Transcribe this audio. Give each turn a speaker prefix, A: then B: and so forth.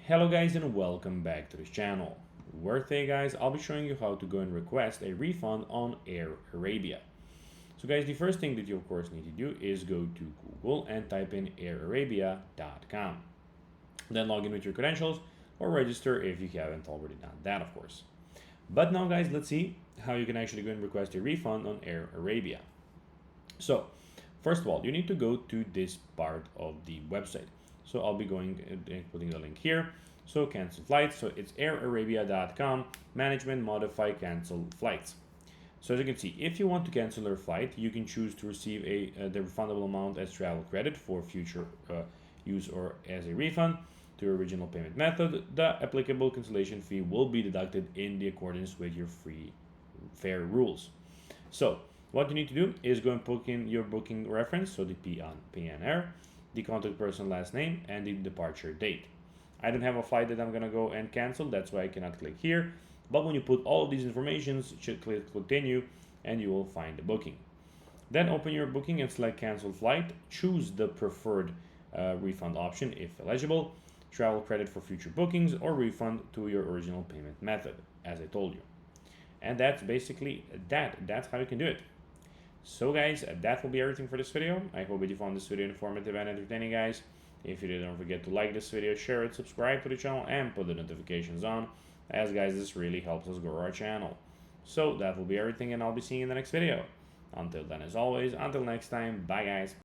A: Hello guys and welcome back to this channel, where today guys I'll be showing you how to go and request a refund on Air Arabia. So guys, the first thing that you of course need to do is go to Google and type in airarabia.com. Then log in with your credentials or register if you haven't already done that, of course. But now guys, let's see how you can actually go and request a refund on Air Arabia. So first of all, you need to go to this part of the website. So I'll be going and putting the link here. So cancel flights. So it's airarabia.com, management, modify, cancel flights. So as you can see, if you want to cancel your flight, you can choose to receive the refundable amount as travel credit for future use or as a refund to your original payment method. The applicable cancellation fee will be deducted in the accordance with your free fare rules. So what you need to do is go and put in your booking reference, so the PNR, the contact person last name, and the departure date. I don't have a flight that I'm gonna go and cancel, that's why I cannot click here. But when you put all of these informations, you should click continue and you will find the booking. Then open your booking and select cancel flight. Choose the preferred refund option if eligible, travel credit for future bookings, or refund to your original payment method, as I told you. And that's basically that. That's how you can do it. So guys, that will be everything for this video. I hope that you found this video informative and entertaining, guys. If you did, don't forget to like this video, share it, subscribe to the channel, and put the notifications on, as guys, this really helps us grow our channel. So that will be everything, and I'll be seeing you in the next video. Until then, as always, until next time, bye guys.